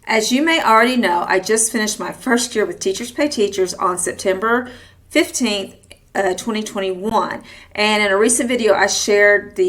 As you may already know, I just finished my first year with Teachers Pay Teachers on September 15th, 2021. And in a recent video, I shared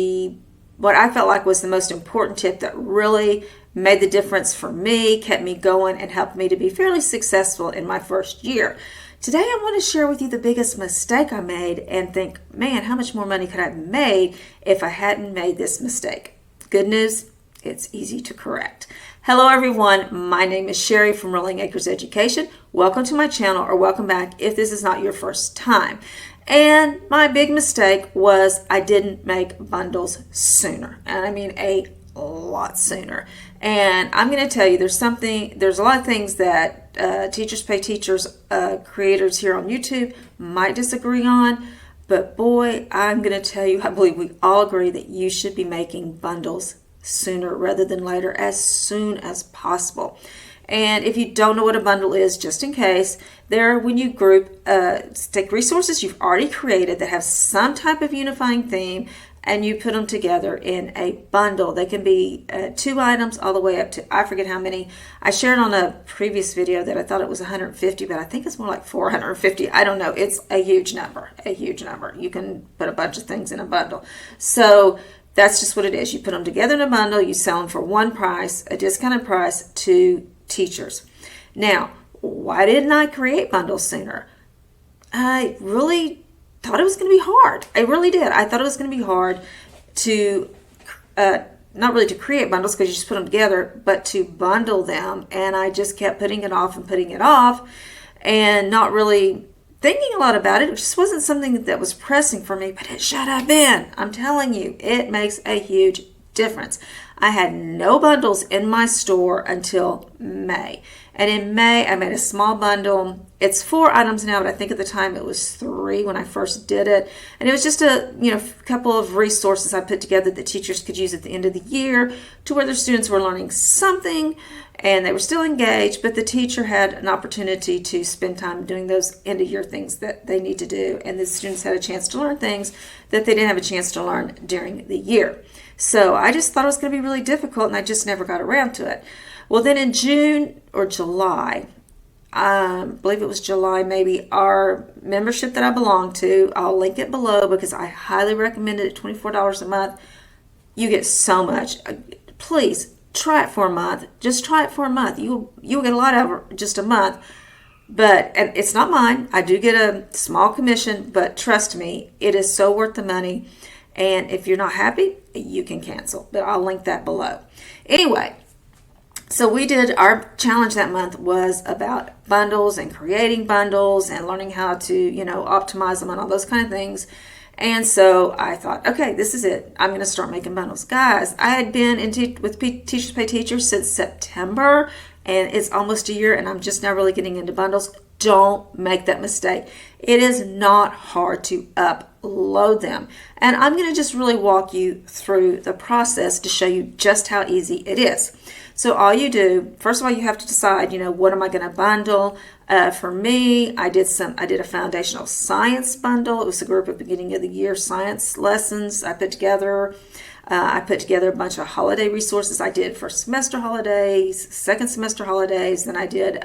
what I felt like was the most important tip that really made the difference for me, kept me going, and helped me to be fairly successful in my first year. Today, I want to share with you the biggest mistake I made and think, man, how much more money could I have made if I hadn't made this mistake? Good news, it's easy to correct. Hello everyone, my name is Sherry from Rolling Acres Education. Welcome to my channel, or welcome back if this is not your first time. And my big mistake was I didn't make bundles sooner. And I mean a lot sooner. And I'm going to tell you there's a lot of things that Teachers Pay Teachers creators here on YouTube might disagree on. But boy, I'm going to tell you, I believe we all agree that you should be making bundles sooner rather than later, as soon as possible. And if you don't know what a bundle is, just in case, they're when you take resources you've already created that have some type of unifying theme and you put them together in a bundle. They can be 2 items all the way up to, I forget how many. I shared on a previous video that I thought it was 150, but I think it's more like 450. I don't know. It's a huge number, a huge number. You can put a bunch of things in a bundle. So that's just what it is. You put them together in a bundle, you sell them for one price, a discounted price to teachers. Now, why didn't I create bundles sooner? I really thought it was going to be hard. I really did. I thought it was going to be hard to, not really to create bundles because you just put them together, but to bundle them. And I just kept putting it off and not really thinking a lot about it. It just wasn't something that was pressing for me, but it should have been. I'm telling you, it makes a huge difference. I had no bundles in my store until May. And in May, I made a small bundle. It's 4 items now, but I think at the time it was 3 when I first did it. And it was just a couple of resources I put together that teachers could use at the end of the year to where their students were learning something and they were still engaged, but the teacher had an opportunity to spend time doing those end of year things that they need to do. And the students had a chance to learn things that they didn't have a chance to learn during the year. So I just thought it was going to be really difficult, and I just never got around to it. Well, then in June or July, I believe it was July maybe, our membership that I belong to, I'll link it below because I highly recommend it at $24 a month. You get so much. Please try it for a month. Just try it for a month. You'll get a lot out of just a month. And it's not mine. I do get a small commission, but trust me, it is so worth the money. And if you're not happy, you can cancel. But I'll link that below. Anyway, so our challenge that month was about bundles and creating bundles and learning how to, optimize them and all those kind of things. And so I thought, okay, this is it. I'm going to start making bundles. Guys, I had been with Teachers Pay Teachers since September, and it's almost a year, and I'm just now really getting into bundles. Don't make that mistake. It is not hard to upload them. And I'm going to just really walk you through the process to show you just how easy it is. So all you do, first of all, you have to decide, what am I going to bundle? For me, I did a foundational science bundle. It was a group of beginning of the year science lessons I put together. I put together a bunch of holiday resources. I did first semester holidays, second semester holidays. Then I did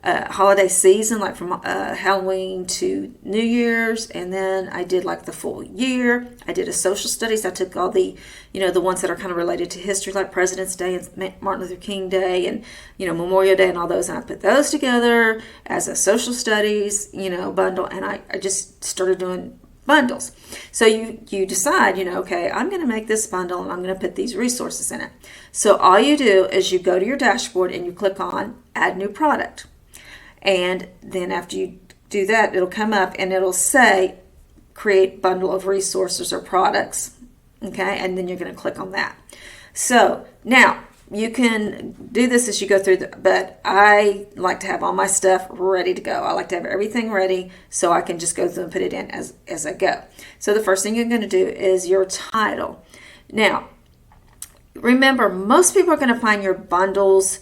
holiday season, like from Halloween to New Year's, and then I did like the full year. I did a social studies. I took all the ones that are kind of related to history, like President's Day and Martin Luther King Day and Memorial Day and all those, and I put those together as a social studies bundle, and I just started doing bundles. So you decide, okay, I'm going to make this bundle and I'm going to put these resources in it. So all you do is you go to your dashboard and you click on Add New Product. And then after you do that, it'll come up and it'll say create bundle of resources or products. Okay, and then you're going to click on that. So now you can do this as you go through, but I like to have all my stuff ready to go. I like to have everything ready so I can just go through and put it in as I go. So the first thing you're going to do is your title. Now, remember, most people are going to find your bundles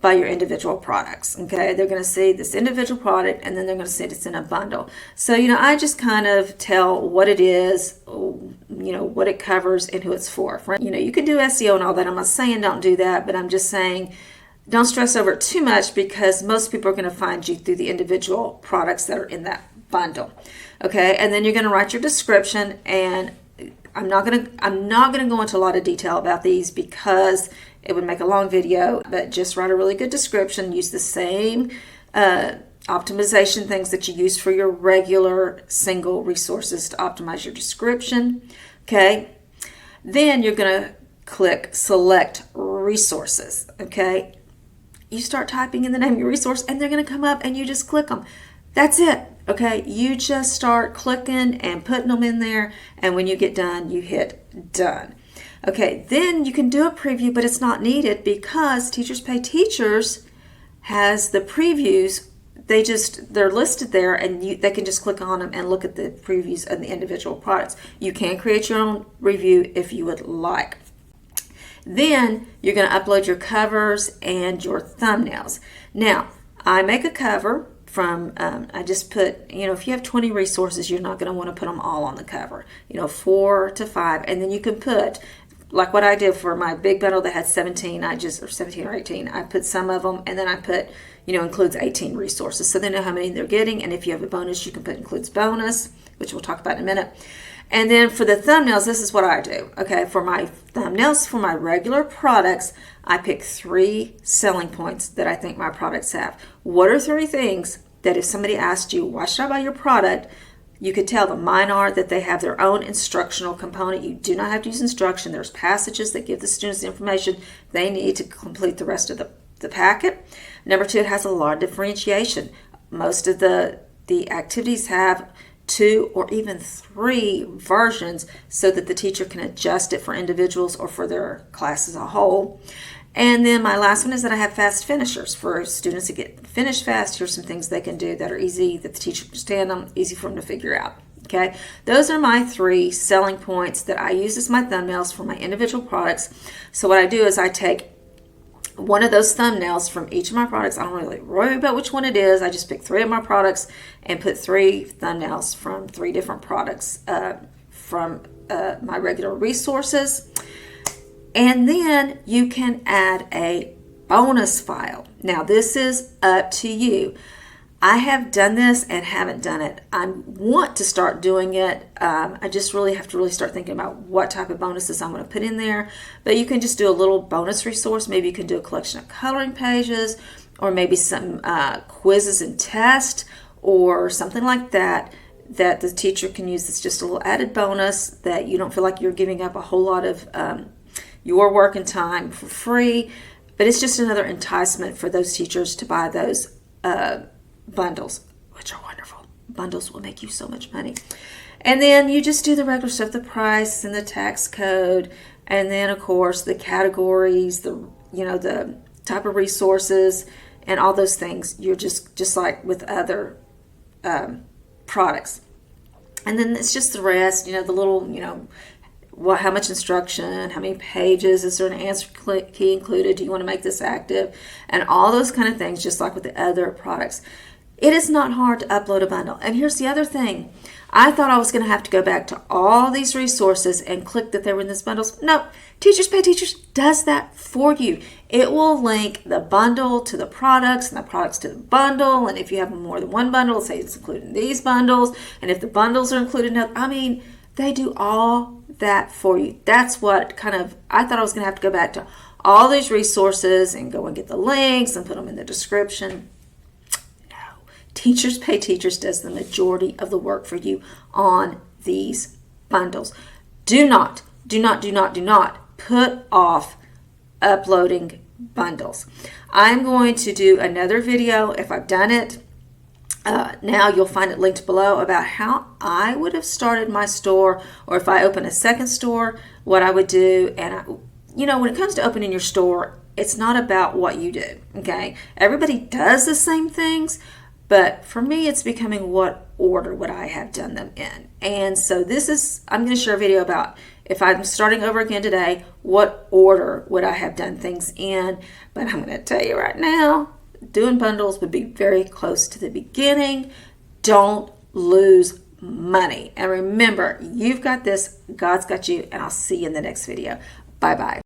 by your individual products. Okay, they're going to see this individual product and then they're going to see it's in a bundle. So I just kind of tell what it is, what it covers and who it's for. You can do SEO and all that. I'm not saying don't do that, but I'm just saying don't stress over it too much because most people are going to find you through the individual products that are in that bundle. Okay, and then you're going to write your description, and I'm not going to go into a lot of detail about these because it would make a long video, but just write a really good description. Use the same optimization things that you use for your regular single resources to optimize your description. Okay, then you're going to click select resources. Okay, you start typing in the name of your resource and they're going to come up and you just click them. That's it. Okay, you just start clicking and putting them in there, and when you get done, you hit done. Okay, then you can do a preview, but it's not needed because Teachers Pay Teachers has the previews. They're listed there, and they can just click on them and look at the previews of the individual products. You can create your own review if you would like. Then you're going to upload your covers and your thumbnails. Now, I make a cover from, I just put, if you have 20 resources, you're not going to want to put them all on the cover, 4 to 5. And then you can put, like what I did for my big bundle that had 17, or 17 or 18, I put some of them, and then I put, includes 18 resources. So they know how many they're getting. And if you have a bonus, you can put includes bonus, which we'll talk about in a minute. And then for the thumbnails, this is what I do. Okay, for my thumbnails, for my regular products, I pick 3 selling points that I think my products have. What are 3 things that if somebody asked you, why should I buy your product, you could tell them? Mine are that they have their own instructional component. You do not have to use instruction. There's passages that give the students the information they need to complete the rest of the packet. Number 2, it has a lot of differentiation. Most of the activities have 2 or even 3 versions so that the teacher can adjust it for individuals or for their class as a whole. And then my last one is that I have fast finishers for students to get finished fast. Here's some things they can do that are easy, that the teacher can understand them, easy for them to figure out. Okay, those are my 3 selling points that I use as my thumbnails for my individual products. So what I do is I take one of those thumbnails from each of my products. I don't really worry about which one it is. I just pick 3 of my products and put 3 thumbnails from 3 different products from my regular resources. And then you can add a bonus file. Now this is up to you. I have done this and haven't done it. I want to start doing it. I just really have to start thinking about what type of bonuses I'm going to put in there. But you can just do a little bonus resource. Maybe you can do a collection of coloring pages, or maybe some quizzes and tests, or something like that that the teacher can use. It's just a little added bonus that you don't feel like you're giving up a whole lot of your work and time for free. But it's just another enticement for those teachers to buy those bundles, which are wonderful. Bundles will make you so much money. And then you just do the regular stuff, the price and the tax code, and then of course the categories, the type of resources, and all those things. You're just like with other products. And then it's just the rest, the little, how much instruction, how many pages, is there an answer key included, do you want to make this active, and all those kind of things, just like with the other products. It is not hard to upload a bundle. And here's the other thing. I thought I was going to have to go back to all these resources and click that they were in these bundles. No, Teachers Pay Teachers does that for you. It will link the bundle to the products and the products to the bundle. And if you have more than one bundle, say it's included in these bundles. And if the bundles are included in they do all that for you. That's what I thought I was going to have to go back to all these resources and go and get the links and put them in the description. No, Teachers Pay Teachers does the majority of the work for you on these bundles. Do not put off uploading bundles. I'm going to do another video, if I've done it. Now you'll find it linked below, about how I would have started my store, or if I open a second store, what I would do. And when it comes to opening your store, it's not about what you do. Okay, everybody does the same things, but for me, it's becoming what order would I have done them in. And so I'm going to share a video about, if I'm starting over again today, what order would I have done things in. But I'm going to tell you right now, doing bundles would be very close to the beginning. Don't lose money. And remember, you've got this, God's got you, and I'll see you in the next video. Bye-bye.